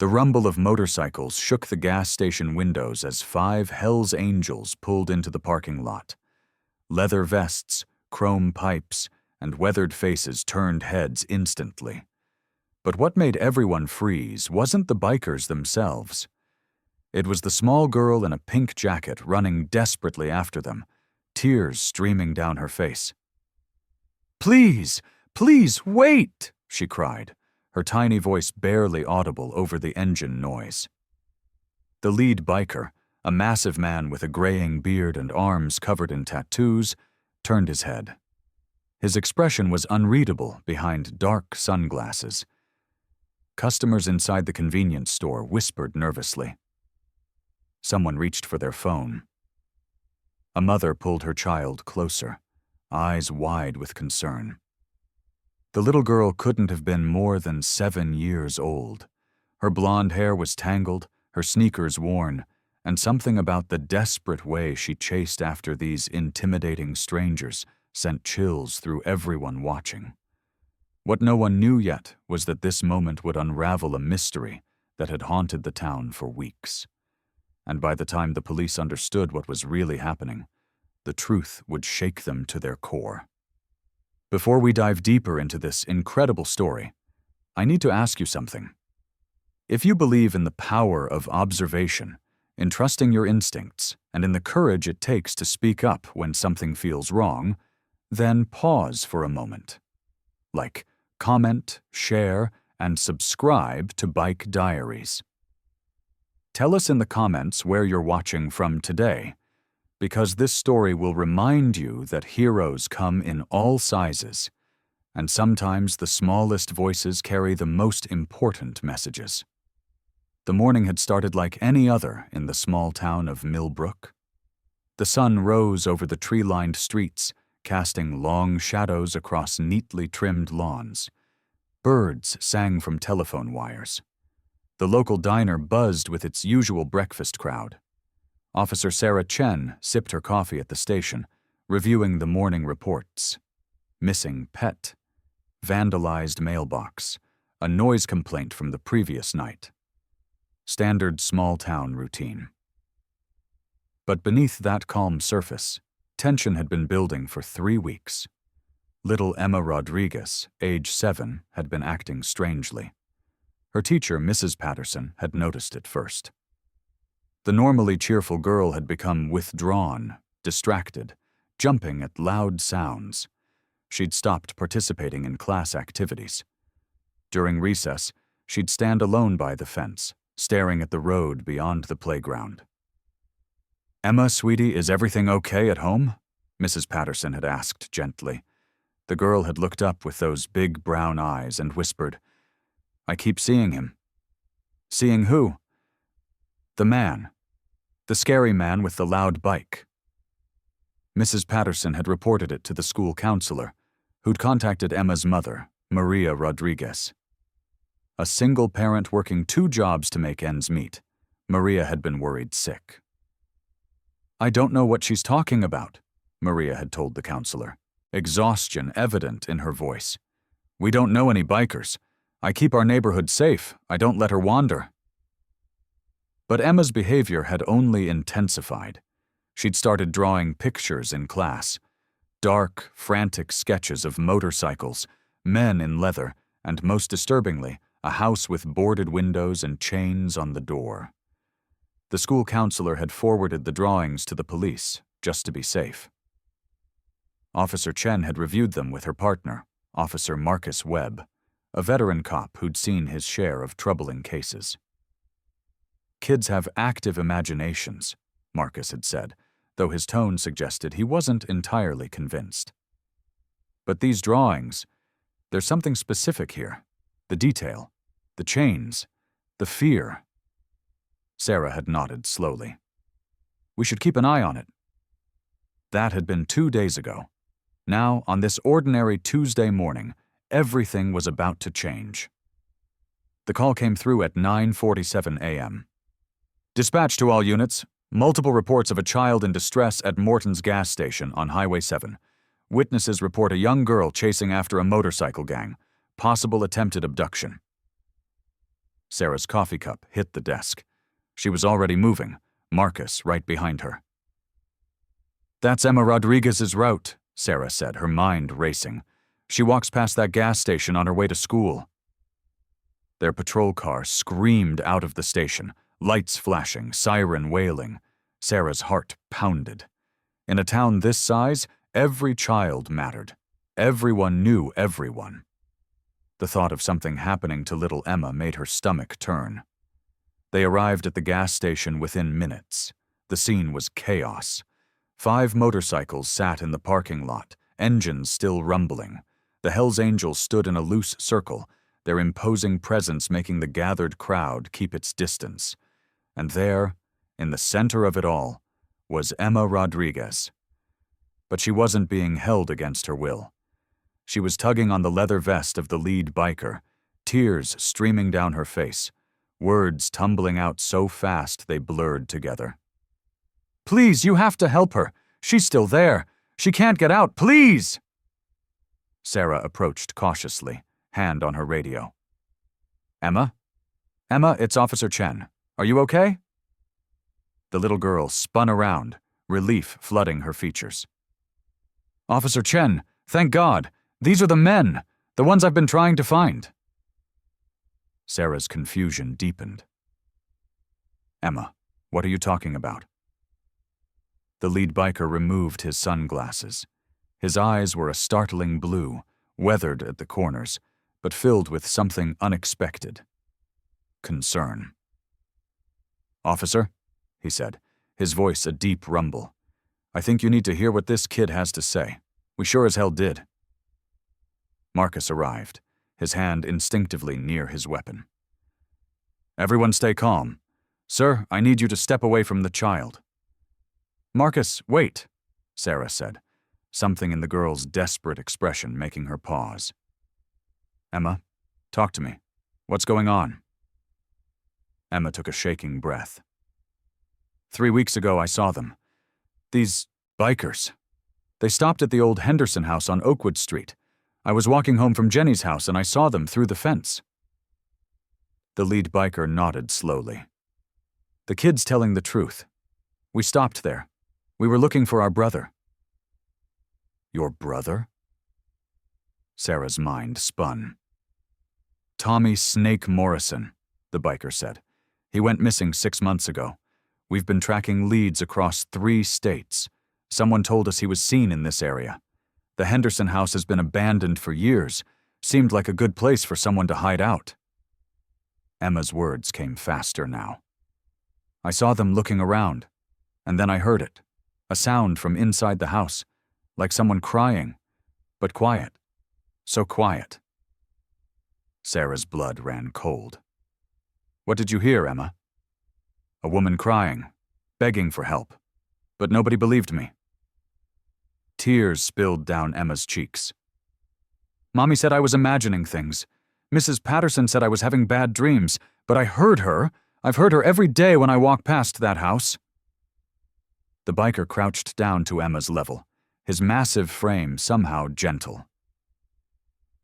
The rumble of motorcycles shook the gas station windows as 5 Hell's Angels pulled into the parking lot. Leather vests, chrome pipes, and weathered faces turned heads instantly. But what made everyone freeze wasn't the bikers themselves. It was the small girl in a pink jacket running desperately after them, tears streaming down her face. "Please, please, wait!" she cried, her tiny voice barely audible over the engine noise. The lead biker, a massive man with a graying beard and arms covered in tattoos, turned his head. His expression was unreadable behind dark sunglasses. Customers inside the convenience store whispered nervously. Someone reached for their phone. A mother pulled her child closer, eyes wide with concern. The little girl couldn't have been more than 7 years old. Her blonde hair was tangled, her sneakers worn, and something about the desperate way she chased after these intimidating strangers sent chills through everyone watching. What no one knew yet was that this moment would unravel a mystery that had haunted the town for weeks. And by the time the police understood what was really happening, the truth would shake them to their core. Before we dive deeper into this incredible story, I need to ask you something. If you believe in the power of observation, in trusting your instincts, and in the courage it takes to speak up when something feels wrong, then pause for a moment. Like, comment, share, and subscribe to Bike Diaries. Tell us in the comments where you're watching from today, because this story will remind you that heroes come in all sizes, and sometimes the smallest voices carry the most important messages. The morning had started like any other in the small town of Milbrook. The sun rose over the tree-lined streets, casting long shadows across neatly trimmed lawns. Birds sang from telephone wires. The local diner buzzed with its usual breakfast crowd. Officer Sarah Chen sipped her coffee at the station, reviewing the morning reports. Missing pet, vandalized mailbox, a noise complaint from the previous night. Standard small-town routine. But beneath that calm surface, tension had been building for 3 weeks. Little Emma Rodriguez, age 7, had been acting strangely. Her teacher, Mrs. Patterson, had noticed it first. The normally cheerful girl had become withdrawn, distracted, jumping at loud sounds. She'd stopped participating in class activities. During recess, she'd stand alone by the fence, staring at the road beyond the playground. "Emma, sweetie, is everything okay at home?" Mrs. Patterson had asked gently. The girl had looked up with those big brown eyes and whispered, "I keep seeing him." "Seeing who?" "The man. The scary man with the loud bike." Mrs. Patterson had reported it to the school counselor, who'd contacted Emma's mother, Maria Rodriguez. A single parent working 2 jobs to make ends meet, Maria had been worried sick. "I don't know what she's talking about," Maria had told the counselor, exhaustion evident in her voice. "We don't know any bikers. I keep our neighborhood safe. I don't let her wander." But Emma's behavior had only intensified. She'd started drawing pictures in class. Dark, frantic sketches of motorcycles, men in leather, and most disturbingly, a house with boarded windows and chains on the door. The school counselor had forwarded the drawings to the police, just to be safe. Officer Chen had reviewed them with her partner, Officer Marcus Webb, a veteran cop who'd seen his share of troubling cases. "Kids have active imaginations," Marcus had said, though his tone suggested he wasn't entirely convinced. "But these drawings, there's something specific here. The detail, the chains, the fear." Sarah had nodded slowly. "We should keep an eye on it." That had been 2 days ago. Now, on this ordinary Tuesday morning, everything was about to change. The call came through at 9:47 a.m. "Dispatch to all units. Multiple reports of a child in distress at Morton's gas station on Highway 7. Witnesses report a young girl chasing after a motorcycle gang. Possible attempted abduction." Sarah's coffee cup hit the desk. She was already moving, Marcus right behind her. "That's Emma Rodriguez's route," Sarah said, her mind racing. "She walks past that gas station on her way to school." Their patrol car screamed out of the station, lights flashing, siren wailing. Sarah's heart pounded. In a town this size, every child mattered. Everyone knew everyone. The thought of something happening to little Emma made her stomach turn. They arrived at the gas station within minutes. The scene was chaos. 5 motorcycles sat in the parking lot, engines still rumbling. The Hells Angels stood in a loose circle, their imposing presence making the gathered crowd keep its distance. And there, in the center of it all, was Emma Rodriguez. But she wasn't being held against her will. She was tugging on the leather vest of the lead biker, tears streaming down her face, words tumbling out so fast they blurred together. "Please, you have to help her. She's still there. She can't get out, please!" Sarah approached cautiously, hand on her radio. "Emma? Emma, it's Officer Chen. Are you okay?" The little girl spun around, relief flooding her features. "Officer Chen, thank God. These are the men, the ones I've been trying to find." Sarah's confusion deepened. "Emma, what are you talking about?" The lead biker removed his sunglasses. His eyes were a startling blue, weathered at the corners, but filled with something unexpected. Concern. "Officer," he said, his voice a deep rumble, "I think you need to hear what this kid has to say. We sure as hell did." Marcus arrived, his hand instinctively near his weapon. "Everyone stay calm. Sir, I need you to step away from the child." "Marcus, wait," Sarah said, something in the girl's desperate expression making her pause. "Emma, talk to me. What's going on?" Emma took a shaking breath. 3 weeks ago I saw them. These bikers. They stopped at the old Henderson house on Oakwood Street. I was walking home from Jenny's house and I saw them through the fence." The lead biker nodded slowly. "The kid's telling the truth. We stopped there. We were looking for our brother." "Your brother?" Sarah's mind spun. "Tommy Snake Morrison," the biker said. "He went missing 6 months ago. We've been tracking leads across 3 states. Someone told us he was seen in this area. The Henderson house has been abandoned for years. Seemed like a good place for someone to hide out." Emma's words came faster now. "I saw them looking around, and then I heard it. A sound from inside the house, like someone crying, but quiet. So quiet." Sarah's blood ran cold. "What did you hear, Emma?" "A woman crying, begging for help, but nobody believed me." Tears spilled down Emma's cheeks. "Mommy said I was imagining things. Mrs. Patterson said I was having bad dreams, but I heard her. I've heard her every day when I walk past that house." The biker crouched down to Emma's level, his massive frame somehow gentle.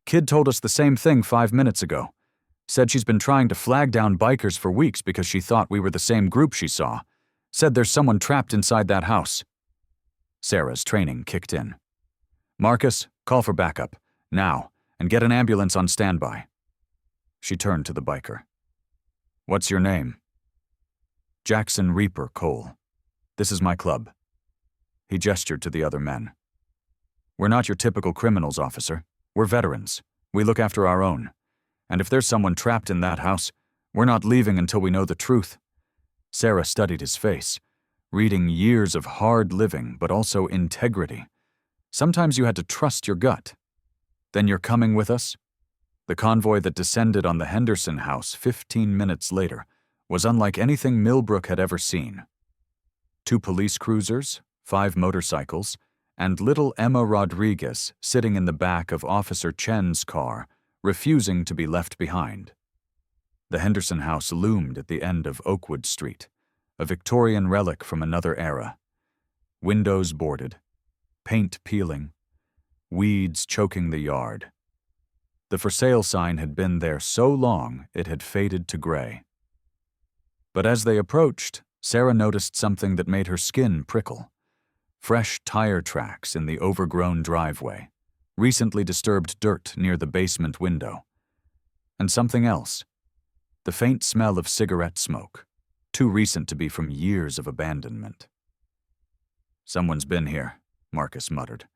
"Kid told us the same thing 5 minutes ago. Said she's been trying to flag down bikers for weeks because she thought we were the same group she saw. Said there's someone trapped inside that house." Sarah's training kicked in. "Marcus, call for backup, now, and get an ambulance on standby." She turned to the biker. "What's your name?" "Jackson Reaper Cole. This is my club." He gestured to the other men. "We're not your typical criminals, officer. We're veterans. We look after our own. And if there's someone trapped in that house, we're not leaving until we know the truth." Sarah studied his face, reading years of hard living but also integrity. Sometimes you had to trust your gut. "Then you're coming with us?" The convoy that descended on the Henderson house 15 minutes later was unlike anything Milbrook had ever seen. 2 police cruisers, 5 motorcycles, and little Emma Rodriguez sitting in the back of Officer Chen's car, refusing to be left behind. The Henderson house loomed at the end of Oakwood Street, a Victorian relic from another era. Windows boarded, paint peeling, weeds choking the yard. The for sale sign had been there so long it had faded to gray. But as they approached, Sarah noticed something that made her skin prickle. Fresh tire tracks in the overgrown driveway, recently disturbed dirt near the basement window. And something else. The faint smell of cigarette smoke, too recent to be from years of abandonment. "Someone's been here," Marcus muttered.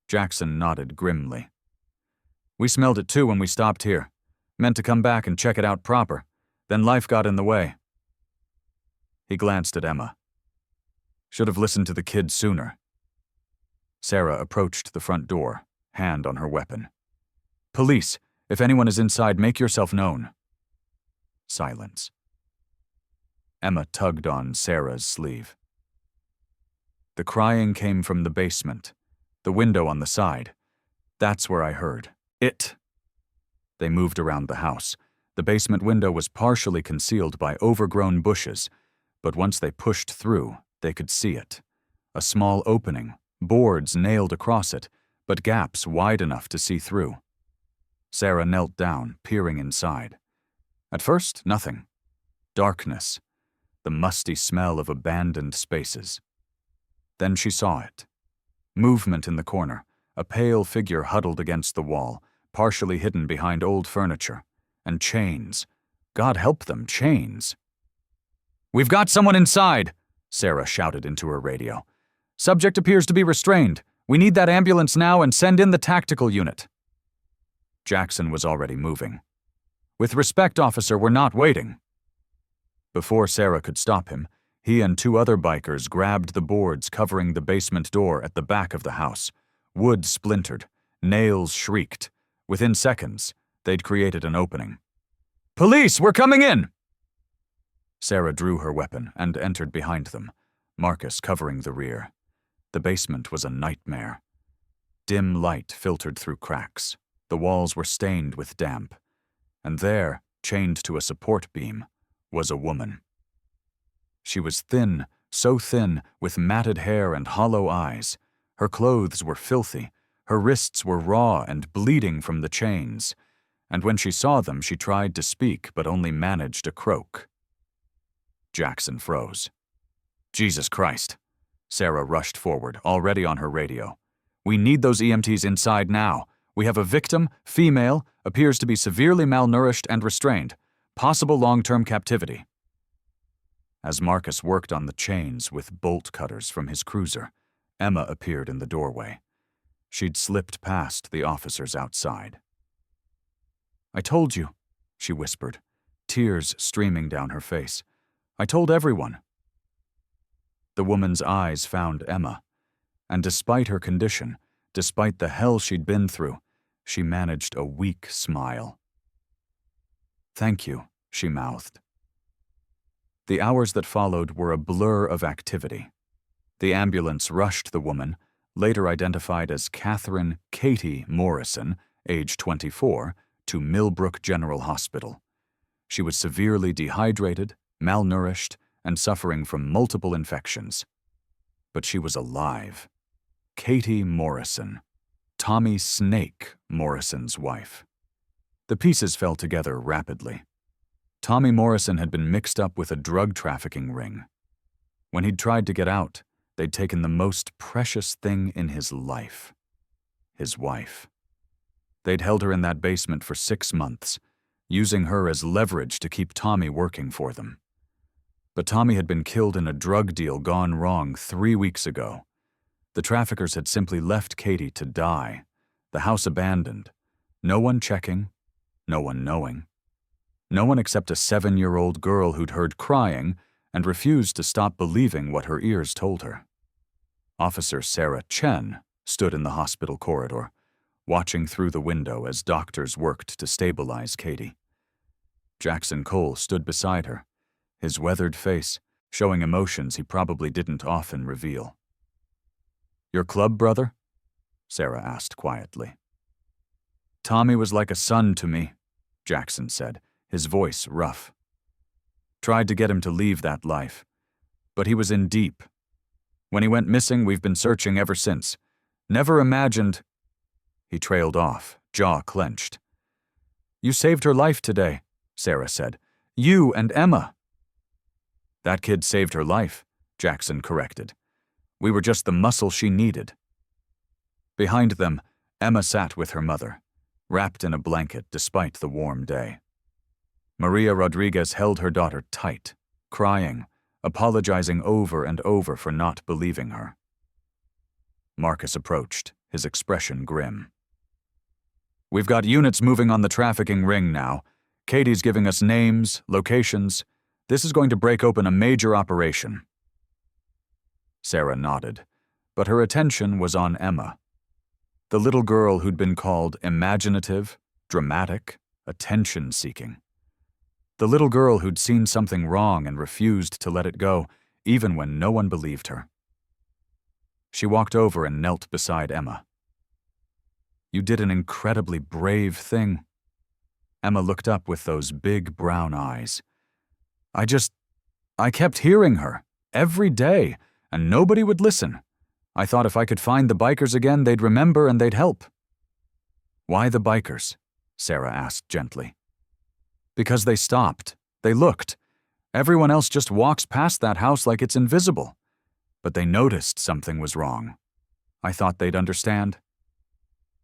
Jackson nodded grimly. "We smelled it too when we stopped here. Meant to come back and check it out proper. Then life got in the way." He glanced at Emma. "Should have listened to the kid sooner." Sarah approached the front door, hand on her weapon. "Police, if anyone is inside, make yourself known." Silence. Emma tugged on Sarah's sleeve. "The crying came from the basement, the window on the side. That's where I heard it." They moved around the house. The basement window was partially concealed by overgrown bushes, but once they pushed through, they could see it. A small opening, boards nailed across it, but gaps wide enough to see through. Sarah knelt down, peering inside. At first, nothing. Darkness. The musty smell of abandoned spaces. Then she saw it. Movement in the corner, a pale figure huddled against the wall, partially hidden behind old furniture. And chains. God help them, chains. "We've got someone inside," Sarah shouted into her radio. "Subject appears to be restrained. We need that ambulance now and send in the tactical unit." Jackson was already moving. "With respect, officer, we're not waiting." Before Sarah could stop him, he and two other bikers grabbed the boards covering the basement door at the back of the house. Wood splintered. Nails shrieked. Within seconds, they'd created an opening. "Police, we're coming in!" Sarah drew her weapon and entered behind them, Marcus covering the rear. The basement was a nightmare. Dim light filtered through cracks. The walls were stained with damp. And there, chained to a support beam, was a woman. She was thin, so thin, with matted hair and hollow eyes. Her clothes were filthy. Her wrists were raw and bleeding from the chains. And when she saw them, she tried to speak, but only managed a croak. Jackson froze. "Jesus Christ." Sarah rushed forward, already on her radio. "We need those EMTs inside now. We have a victim, female, appears to be severely malnourished and restrained. Possible long-term captivity." As Marcus worked on the chains with bolt cutters from his cruiser, Emma appeared in the doorway. She'd slipped past the officers outside. "I told you," she whispered, tears streaming down her face. "I told everyone." The woman's eyes found Emma, and despite her condition, despite the hell she'd been through, she managed a weak smile. "Thank you," she mouthed. The hours that followed were a blur of activity. The ambulance rushed the woman, later identified as Catherine Katie Morrison, age 24, to Milbrook General Hospital. She was severely dehydrated, malnourished, and suffering from multiple infections. But she was alive. Katie Morrison, Tommy Snake Morrison's wife. The pieces fell together rapidly. Tommy Morrison had been mixed up with a drug trafficking ring. When he'd tried to get out, they'd taken the most precious thing in his life. His wife. They'd held her in that basement for 6 months, using her as leverage to keep Tommy working for them. But Tommy had been killed in a drug deal gone wrong 3 weeks ago. The traffickers had simply left Katie to die, the house abandoned, no one checking, no one knowing. No one except a 7-year-old girl who'd heard crying and refused to stop believing what her ears told her. Officer Sarah Chen stood in the hospital corridor, watching through the window as doctors worked to stabilize Katie. Jackson Cole stood beside her, his weathered face showing emotions he probably didn't often reveal. "Your club brother?" Sarah asked quietly. "Tommy was like a son to me," Jackson said, his voice rough. "Tried to get him to leave that life, but he was in deep. When he went missing, we've been searching ever since. Never imagined—" He trailed off, jaw clenched. You saved her life today, Sarah said. You and Emma. That kid saved her life, Jackson corrected. We were just the muscle she needed. Behind them, Emma sat with her mother, wrapped in a blanket despite the warm day. Maria Rodriguez held her daughter tight, crying, apologizing over and over for not believing her. Marcus approached, his expression grim. We've got units moving on the trafficking ring now. Katie's giving us names, locations. This is going to break open a major operation. Sarah nodded, but her attention was on Emma, the little girl who'd been called imaginative, dramatic, attention-seeking. The little girl who'd seen something wrong and refused to let it go, even when no one believed her. She walked over and knelt beside Emma. You did an incredibly brave thing. Emma looked up with those big brown eyes. I kept hearing her, every day, and nobody would listen. I thought if I could find the bikers again, they'd remember and they'd help. Why the bikers? Sarah asked gently. Because they stopped. They looked. Everyone else just walks past that house like it's invisible. But they noticed something was wrong. I thought they'd understand.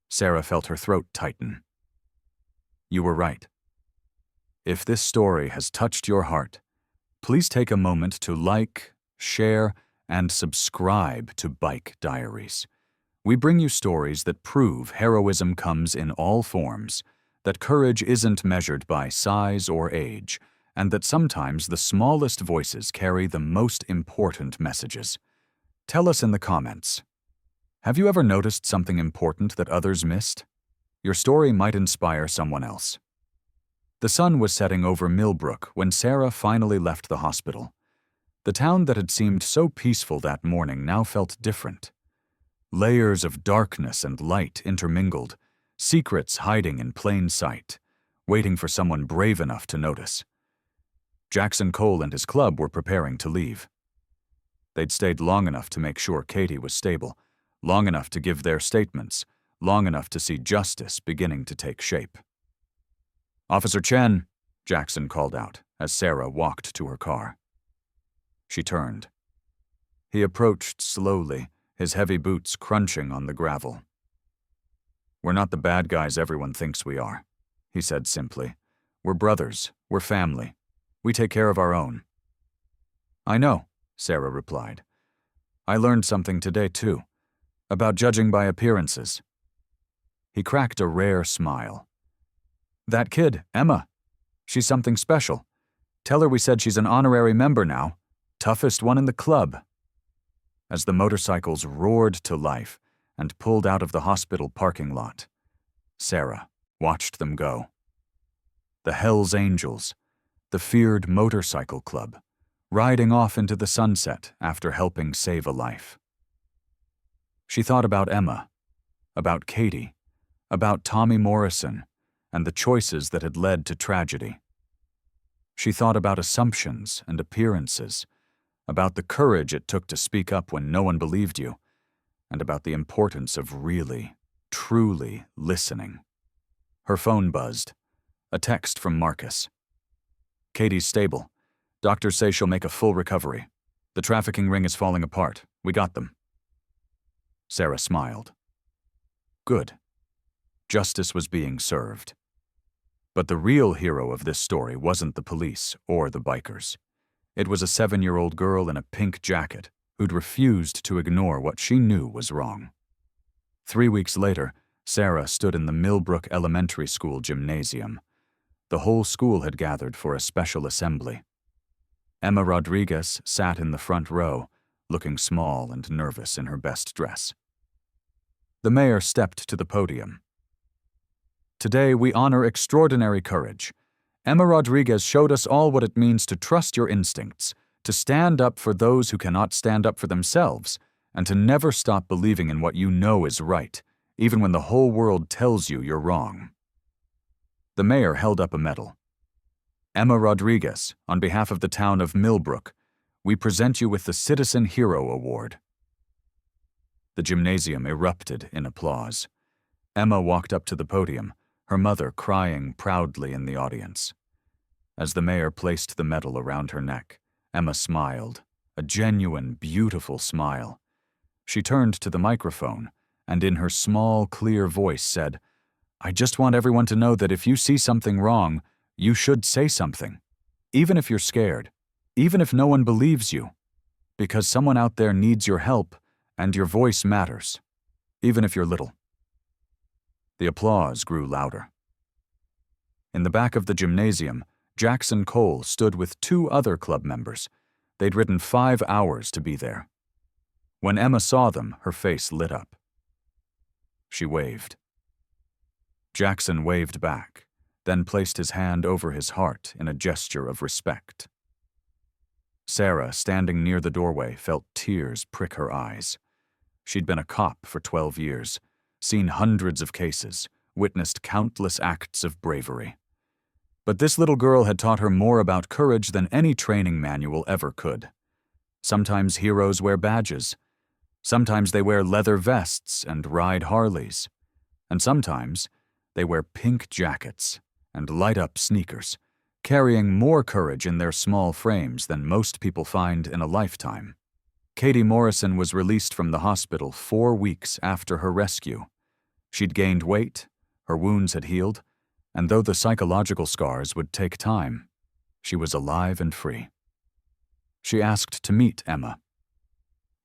Sarah felt her throat tighten. You were right. If this story has touched your heart, please take a moment to like, share, and subscribe to Bike Diaries. We bring you stories that prove heroism comes in all forms, that courage isn't measured by size or age, and that sometimes the smallest voices carry the most important messages. Tell us in the comments. Have you ever noticed something important that others missed? Your story might inspire someone else. The sun was setting over Milbrook when Sarah finally left the hospital. The town that had seemed so peaceful that morning now felt different. Layers of darkness and light intermingled, secrets hiding in plain sight, waiting for someone brave enough to notice. Jackson Cole and his club were preparing to leave. They'd stayed long enough to make sure Katie was stable, long enough to give their statements, long enough to see justice beginning to take shape. Officer Chen, Jackson called out as Sarah walked to her car. She turned. He approached slowly, his heavy boots crunching on the gravel. We're not the bad guys everyone thinks we are, he said simply. We're brothers, we're family. We take care of our own. I know, Sarah replied. I learned something today too, about judging by appearances. He cracked a rare smile. That kid, Emma, she's something special. Tell her we said she's an honorary member now, toughest one in the club. As the motorcycles roared to life and pulled out of the hospital parking lot, Sarah watched them go. The Hells Angels, the feared motorcycle club, riding off into the sunset after helping save a life. She thought about Emma, about Katie, about Tommy Morrison, and the choices that had led to tragedy. She thought about assumptions and appearances, about the courage it took to speak up when no one believed you, and about the importance of really, truly listening. Her phone buzzed. A text from Marcus. Katie's stable. Doctors say she'll make a full recovery. The trafficking ring is falling apart. We got them. Sarah smiled. Good. Justice was being served. But the real hero of this story wasn't the police or the bikers. It was a 7-year-old girl in a pink jacket who'd refused to ignore what she knew was wrong. 3 weeks later, Sarah stood in the Milbrook Elementary School gymnasium. The whole school had gathered for a special assembly. Emma Rodriguez sat in the front row, looking small and nervous in her best dress. The mayor stepped to the podium. Today we honor extraordinary courage. Emma Rodriguez showed us all what it means to trust your instincts, to stand up for those who cannot stand up for themselves, and to never stop believing in what you know is right, even when the whole world tells you you're wrong. The mayor held up a medal. Emma Rodriguez, on behalf of the town of Milbrook, we present you with the Citizen Hero Award. The gymnasium erupted in applause. Emma walked up to the podium, her mother crying proudly in the audience. As the mayor placed the medal around her neck, Emma smiled, a genuine, beautiful smile. She turned to the microphone and in her small, clear voice said, "I just want everyone to know that if you see something wrong, you should say something. Even if you're scared, even if no one believes you, because someone out there needs your help and your voice matters, even if you're little." The applause grew louder. In the back of the gymnasium, Jackson Cole stood with 2 other club members. They'd ridden 5 hours to be there. When Emma saw them, her face lit up. She waved. Jackson waved back, then placed his hand over his heart in a gesture of respect. Sarah, standing near the doorway, felt tears prick her eyes. She'd been a cop for 12 years, seen hundreds of cases, witnessed countless acts of bravery. But this little girl had taught her more about courage than any training manual ever could. Sometimes heroes wear badges. Sometimes they wear leather vests and ride Harleys. And sometimes they wear pink jackets and light-up sneakers, carrying more courage in their small frames than most people find in a lifetime. Katie Morrison was released from the hospital 4 weeks after her rescue. She'd gained weight, her wounds had healed, and though the psychological scars would take time, she was alive and free. She asked to meet Emma.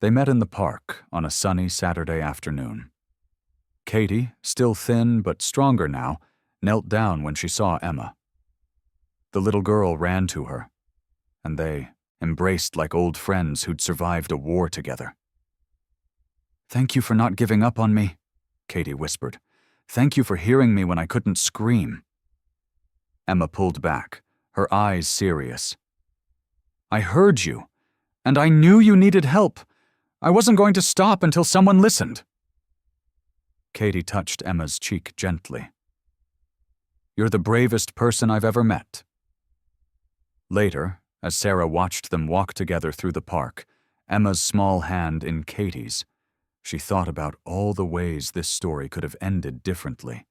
They met in the park on a sunny Saturday afternoon. Katie, still thin but stronger now, knelt down when she saw Emma. The little girl ran to her, and they embraced like old friends who'd survived a war together. "Thank you for not giving up on me," Katie whispered. "Thank you for hearing me when I couldn't scream." Emma pulled back, her eyes serious. "I heard you, and I knew you needed help. I wasn't going to stop until someone listened." Katie touched Emma's cheek gently. "You're the bravest person I've ever met." Later, as Sarah watched them walk together through the park, Emma's small hand in Katie's, she thought about all the ways this story could have ended differently.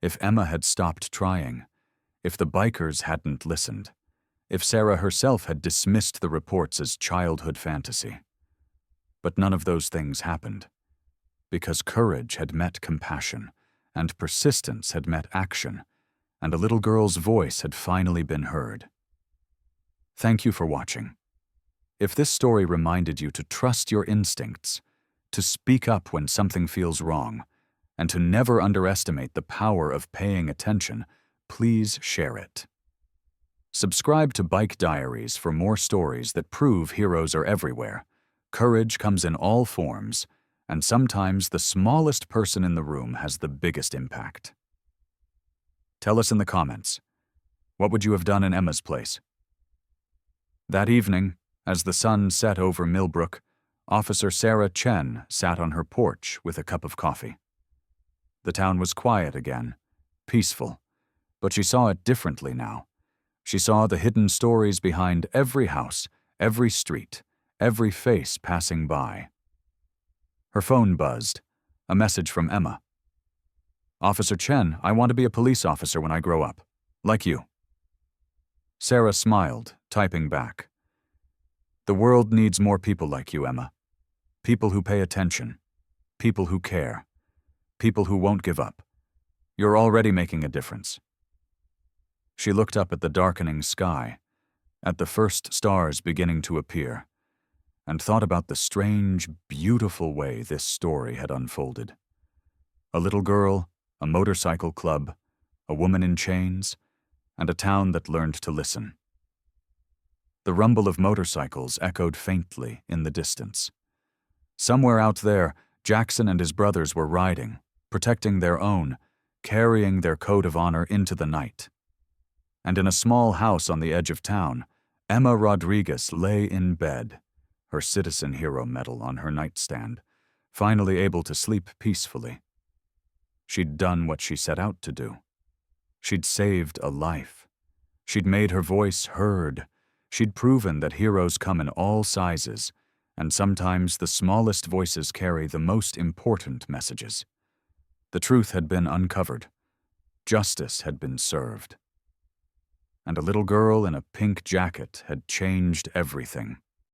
If Emma had stopped trying, if the bikers hadn't listened, if Sarah herself had dismissed the reports as childhood fantasy. But none of those things happened, because courage had met compassion, and persistence had met action, and a little girl's voice had finally been heard. Thank you for watching. If this story reminded you to trust your instincts, to speak up when something feels wrong, and to never underestimate the power of paying attention, please share it. Subscribe to Bike Diaries for more stories that prove heroes are everywhere. Courage comes in all forms, and sometimes the smallest person in the room has the biggest impact. Tell us in the comments, what would you have done in Emma's place? That evening, as the sun set over Milbrook, Officer Sarah Chen sat on her porch with a cup of coffee. The town was quiet again, peaceful, but she saw it differently now. She saw the hidden stories behind every house, every street, every face passing by. Her phone buzzed, a message from Emma. "Officer Chen, I want to be a police officer when I grow up, like you." Sarah smiled, typing back. "The world needs more people like you, Emma. People who pay attention, people who care, people who won't give up. You're already making a difference." She looked up at the darkening sky, at the first stars beginning to appear, and thought about the strange, beautiful way this story had unfolded. A little girl, a motorcycle club, a woman in chains, and a town that learned to listen. The rumble of motorcycles echoed faintly in the distance. Somewhere out there, Jackson and his brothers were riding, protecting their own, carrying their code of honor into the night. And in a small house on the edge of town, Emma Rodriguez lay in bed, her Citizen Hero medal on her nightstand, finally able to sleep peacefully. She'd done what she set out to do. She'd saved a life. She'd made her voice heard. She'd proven that heroes come in all sizes, and sometimes the smallest voices carry the most important messages. The truth had been uncovered. Justice had been served. And a little girl in a pink jacket had changed everything.